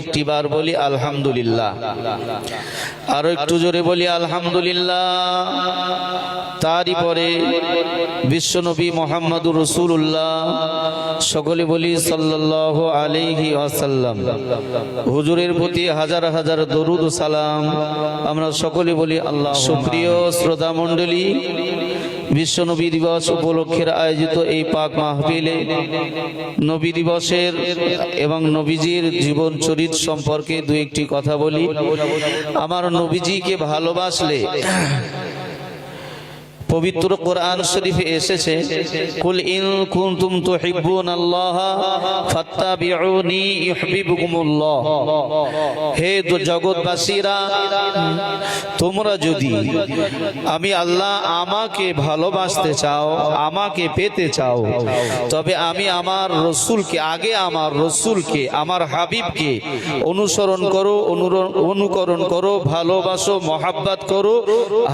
একটি বার বলি আলহামদুলিল্লাহ, আরো একটু জোরে বলি আলহামদুলিল্লাহ। তারই পরে বিশ্বনবী মুহাম্মদুর রাসূলুল্লাহ, সকলে বলি সাল্লাল্লাহু আলাইহি ওয়াসাল্লাম। হুজুরের প্রতি হাজার হাজার দরুদ ও সালাম আমরা সকলে বলি আল্লাহ। সুপ্রিয় শ্রোতা মণ্ডলী, বিশ্ব নবী দিবস উপলক্ষে আয়োজিত এই পাক মাহফিলে নবী দিবসের এবং নবীজির জীবন চরিত সম্পর্কে দুই একটি কথা বলি। আমার নবীজিকে ভালোবাসলে পবিত্র কোরআন শরীফে এসেছে, কুল ইন কুনতুম তুহিব্বুনাল্লাহ ফাত্তাবিউনি ইউহিব্বুকুমুল্লাহ। হে জগৎবাসীরা, তোমরা যদি আমি আল্লাহ আমাকে ভালোবাসতে চাও, আমাকে পেতে চাও, তবে আমি আমার রসুলকে, আগে আমার রসুলকে, আমার হাবিবকে অনুসরণ করো, অনুকরণ করো, ভালোবাসো, মহাব্বত করো,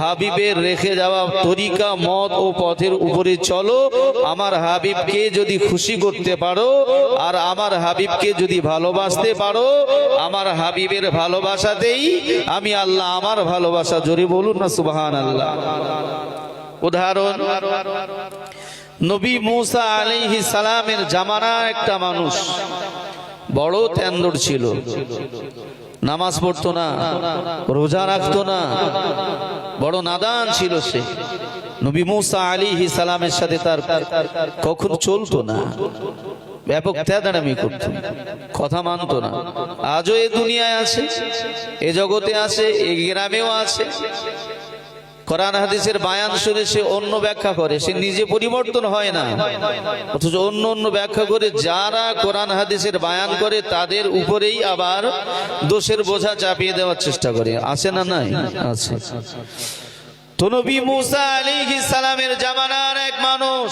হাবিবের রেখে যাওয়া তরিকা, মত ও পথের উপরে চলো। আমার হাবিবকে যদি খুশি করতে পারো আর আমার হাবিবকে যদি ভালোবাসতে পারো, আমার হাবিবের ভালোবাসাতেই আমি আল্লাহ আমার ভালোবাসা, জোরে বলুন না সুবহানাল্লাহ। উদাহরণ, নবী মুসা আলাইহিস সালামের জামানার একটা মানুষ বড় তেন্দর ছিল, নামাজ পড়তো না, রোজা রাখতো না, বড় নাদান ছিল সে। নবী মুসা আলাইহিস সালামের সাথে তার কখনো চলতো না, ব্যাপক তেদারামি করত, কথা মানতো না। আজও এই দুনিয়ায় আছে, এ জগতে আছে, এই গ্রামেও আছে। কোরআন হাদিসের বায়ান শুনে সে অন্য ব্যাখ্যা করে, সে নিজে পরিবর্তন হয় না, অথচ অন্য অন্য ব্যাখ্যা করে যারা কোরআন হাদিসের বায়ান করে তাদের উপরেই আবার দোষের বোঝা চাপিয়ে দেওয়ার চেষ্টা করে। আছে না? নাই, আছে। তো নবী মুসা আলাইহিস সালামের জামানার এক মানুষ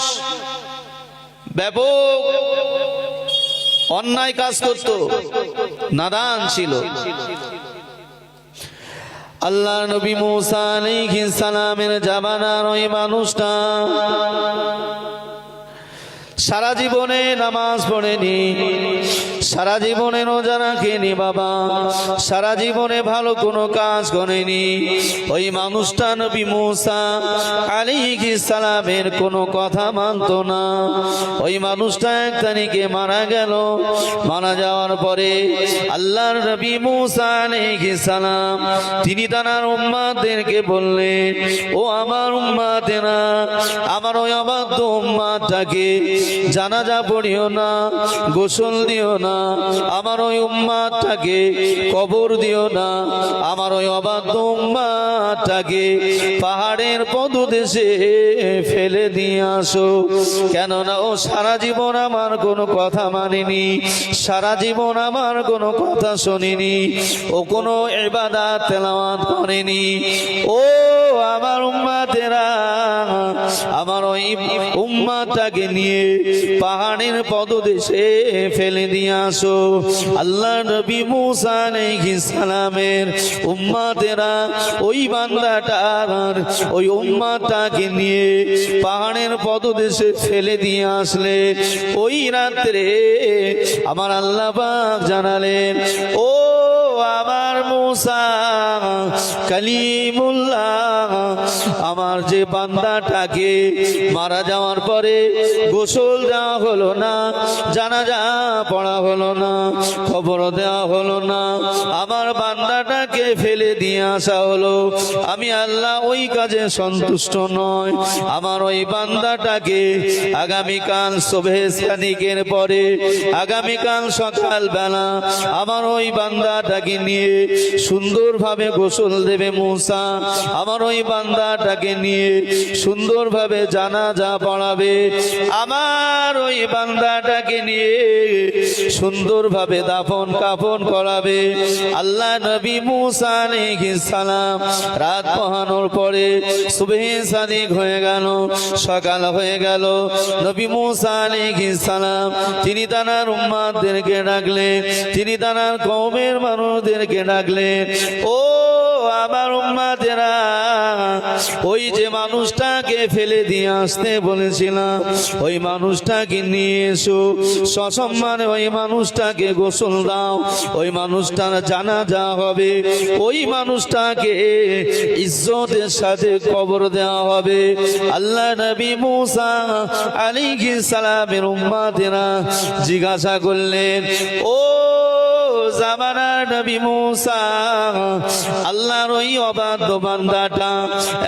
ব্যাপক অন্যায় কাজ করত, নাদান ছিল। আল্লাহ নবী মুসা আলাইহিস সালামের জামানার ওই মানুষটা সারা জীবনে নামাজ পড়েনি, সারা জীবনে রোজা রাখেনি বাবা, সারা জীবনে ভালো কোনো কাজ করেনি। ওই মানুষটা নবী মুসা আলাইহিস সালামের কোনো কথা মানতো না। ওই মানুষটা এক তারিখে মারা গেল। মারা যাওয়ার পরে আল্লাহর নবী মুসা আলাইহিস সালাম তিনি তার উম্মতদেরকে বললেন, ও আমার উম্মতেরা, আমার ওই অবাধ্য উম্মতটাকে জানাজা পড়িও না, গোসল দিও না, আমার ওই উম্মতটাকে কবর দিও না, আমার ওই অবাধ্য উম্মতটাকে পাহাড়ের পদদেশে ফেলে দিয়ে আসো। কেননা ও সারা জীবন আমার কোনো কথা মানেনি, সারা জীবন আমার কোনো কথা শোনেনি, ও কোনো ইবাদত তেলাওয়াত করেনি। ও আমার উম্মতেরা, আমার ওই উম্মতটাকে নিয়ে পাহাড়ের পদদেশে ফেলে দিয়ে আসো। আল্লাহ নবী মুসা আলাইহিস সালামের উম্মতেরা ওই বান্দাটার, ওই উম্মতটাকে নিয়ে পাহাড়ের পদদেশে ফেলে দিয়ে আসলে ওই রাত্রে আমার আল্লাহ পাক জানালেন, ও আমার মুসা কালিমুল্লাহ, আমার যে বান্দাটাকে মারা যাওয়ার পরে গোসল দেওয়া হলো না, জানাজা পড়া হলো না, খবর দেওয়া হলো না, আমার বান্দাটাকে ফেলে দিয়ে আসা হলো, আমি আল্লাহ ওই কাজে সন্তুষ্ট নয়। আমার ওই বান্দাটাকে আগামীকাল সুবহে সাদিকের পরে, আগামীকাল সকাল বেলা আমার ওই বান্দাটাকে নিয়ে সুন্দরভাবে গোসল দেবে মুসা, আমার ওই বান্দাটাকে নিয়ে সুন্দরভাবে জানাজা পড়াবে, আমার ওই বান্দাটাকে নিয়ে সুন্দরভাবে দাফন কাফন করাবে। আল্লাহ নবী মুসা আলাইহিস সালাম রাত পোহানোর পরে সুবহে সাদিক হয়ে গেল, সকাল হয়ে গেল। নবী মুসা আলাইহিস সালাম তিনি তার উম্মতদেরকে ডাকলেন, তিনি তার কওমের মানুষদেরকে ডাকলেন, ও আমার উম্মতেরা, ওই যে মানুষটাকে ফেলে দিয়ে আসতে বলেছিলাম, ওই মানুষটাকে নিয়ে এসো, সসম্মানে ওই মানুষটাকে গোসল দাও, ওই মানুষটার জানাজা হবে, ওই মানুষটাকে ইজ্জতের সাথে কবর দেওয়া হবে। আল্লাহ নবী মুসা আলাইহিস সালামের উম্মতেরা জিজ্ঞাসা করলেন, ও জামানার নবী মুসা, আল্লাহর ওই অবাধ্য বান্দাটা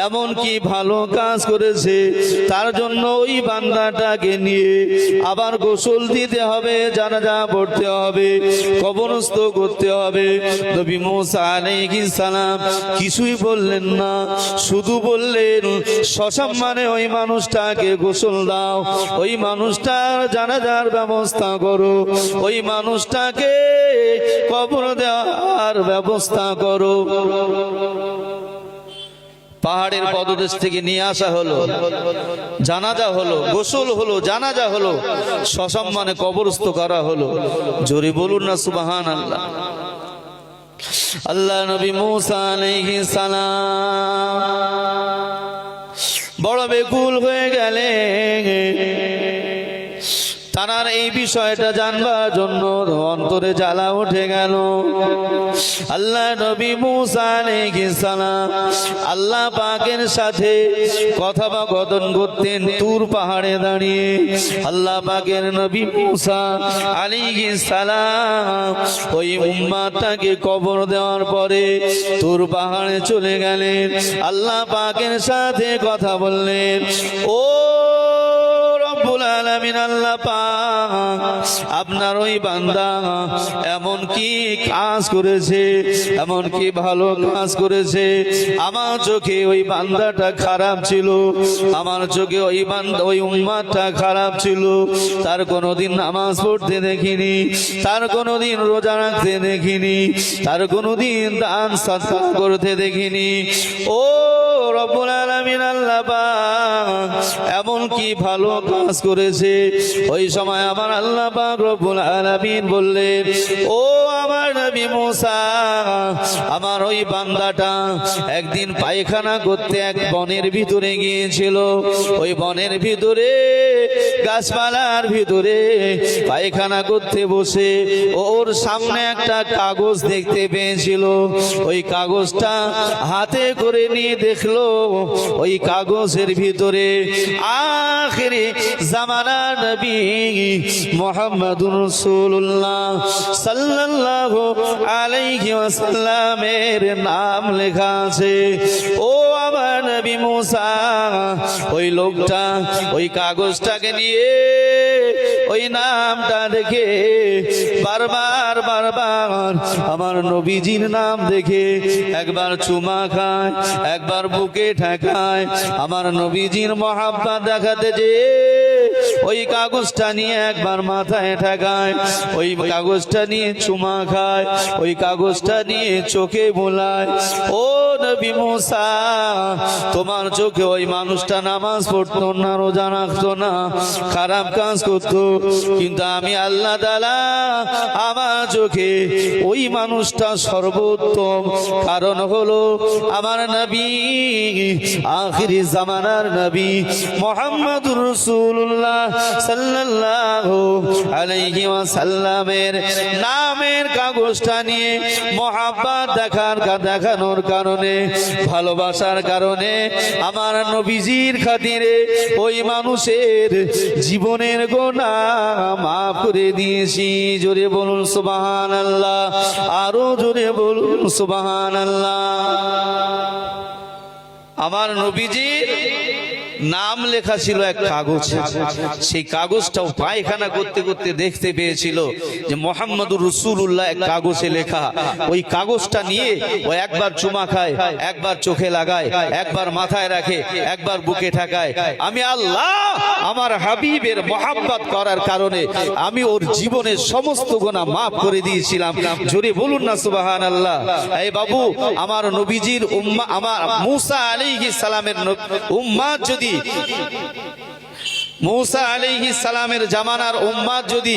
এমন কি ভালো কাজ করেছে, তার জন্য ওই বান্দাটাকে নিয়ে আবার গোসল দিতে হবে, জানাজা পড়তে হবে, কবরস্থ করতে হবে? নবী মুসা আলাইহিস সালাম কিছুই বললেন না, শুধু বললেন সসম্মানে ওই মানুষটাকে গোসল দাও, ওই মানুষটার জানাজার ব্যবস্থা করো, ওই মানুষটাকে কবর দেওয়ার ব্যবস্থা করো। পাহাড়ের পদদেশ থেকে নিয়ে আসা হলো, জানাজা হলো, গোসল হলো, জানাজা হলো, সসম্মানে কবরস্থ করা হলো। জোরে বলুন না সুবহানাল্লাহ। আল্লাহ নবী মুসা আলাইহিস সালাম বড় বেকুল হয়ে গেলেন। তার এই বিষয়টা জানবার জন্য অন্তরে জ্বালা উঠে গেল। আল্লাহ নবী মুসা আলাইহিস সালাম আল্লাহ পাকের সাথে কথোপকথন করতেন তুর পাহাড়ে দাঁড়িয়ে। আল্লাহ পাকের নবী মুসা আলাইহিস সালাম ওই উম্মতটাকে কবর দেওয়ার পরে তুর পাহাড়ে চলে গেলেন, আল্লাহ পাকের সাথে কথা বললেন। ও রব্বুল আলামিন, আল্লাহ পাক আপনার ওই বান্দা এমন কি কাজ করেছে, এমন কি ভালো কাজ করেছে, আমার চোখে ওই বান্দাটা খারাপ ছিল, আমার চোখে ওই বান্দা ওই উম্মতটা খারাপ ছিল, তার কোনোদিন নামাজ পড়তে দেখিনি, তার কোনোদিন রোজা রাখতে দেখিনি, তার কোনোদিন দান সাদকা করতে দেখিনি। ও রব্বুল আলামিন, আল্লাহ পাক এমন কি ভালো কাজ করেছে? ওই সময় আমার আল্লাহ পাক রব্বুল আলামিন বললেন, ও আমার নবী মুসা, আমার ওই বান্দাটা একদিন পায়খানা করতে এক বনের ভিতরে গিয়েছিল। ওই বনের ভিতরে গাছপালার ভিতরে পায়খানা করতে বসে ওর সামনে একটা কাগজ দেখতে পেয়েছিল। ওই কাগজটা হাতে করে নিয়ে দেখলো, ওই কাগজের ভিতরে আখিরি জামানা নবী মুহাম্মদুর রাসূলুল্লাহ সাল্লাল্লাহু আলাইহি ওয়াসাল্লামের নাম লেখা আছে। ও আমার নবী মুসা, ওই লোকটা ওই কাগজটাকে নিয়ে ওই নামটা দেখে বারবার বারবার আমার নবীজির নাম দেখে একবার চুমা খায়, একবার বুকে ঠেকায়, আমার নবীজির মহাব্বত দেখাতে যে ওই কাগজটা নিয়ে একবার মাথায় ঠেকায়, ওই কাগজটা নিয়ে চুমা খায়, ওই কাগজটা নিয়ে চোখে বোলায়। ও নবী মুসা, তোমার চোখে ওই মানুষটা নামাজ পড়তো না, রোজা রাখতো না, খারাপ কাজ করতো, কিন্তু আমি আল্লাহ তাআলা আমার চোখে ওই মানুষটা সর্বোত্তম। কারণ হলো আমার নবী আখিরি জামানার নবী মুহাম্মদুর রাসূলুল্লাহ সাল্লাল্লাহু আলাইহি ওয়াসাল্লামের নামের কাগজটা নিয়ে মহব্বত দেখানোর কারণে, ভালোবাসার কারণে আমার নবীজির খাতিরে ওই মানুষের জীবনের গুনাহ মাফ করে দিয়েছি। জোরে বলুন সুবহানাল্লাহ, আরো জোরে বলুন সুবহানাল্লাহ। আমার নবীজির নাম লেখা ছিল এক কাগজ, সেই কাগজটাও পায়খানা করতে করতে দেখতে পেয়েছিল যে মুহাম্মদুর রাসূলুল্লাহ এক কাগজে লেখা। ওই কাগজটা নিয়ে ও একবার চুমা খায়, একবার চোখে লাগায়, একবার মাথায় রাখে, একবার বুকে ঠেকায়। আমি আল্লাহ আমার হাবিবের মহব্বত করার কারণে আমি ওর জীবনের সমস্ত গুনাহ মাফ করে দিয়েছিলাম। জোরে বলুন না সুবহানাল্লাহ। এই বাবু, আমার নবীজির উম্মাহ, আমার মুসা আলাইহিস সালামের উম্মাত যদি মূসা আলাইহিস সালামের জামানার উম্মাত যদি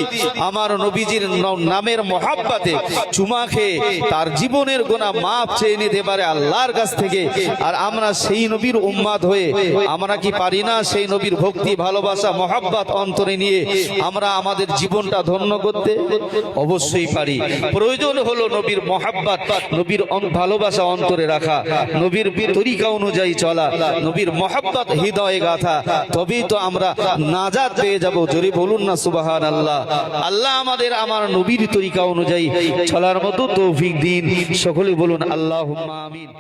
আমার নবীজির নামের মহাব্বতে চুমা খেয়ে তার জীবনের গুনাহ মাফ চেয়ে নিতে পারে আল্লাহর কাছ থেকে, আর আমরা সেই নবীর উম্মাত হয়ে আমরা কি পারি না সেই নবীর ভক্তি ভালোবাসা মহাব্বত অন্তরে নিয়ে আমরা আমাদের জীবনটা ধন্য করতে? অবশ্যই পারি। প্রয়োজন হলো নবীর মহাব্বত, নবীর ভালোবাসা অন্তরে রাখা, নবীর তরিকা অনুযায়ী চলা, নবীর মহাব্বত হৃদয়ে গাথা, তবেই তো আমরা নাজাত পেয়ে যাব। জোরে বলুন না সুবহানাল্লাহ। আল্লাহ আমাদের আমার নবীর তরিকা অনুযায়ী চলার মতো তৌফিক দিন। সকলে বলুন আল্লাহুম্মা আমিন।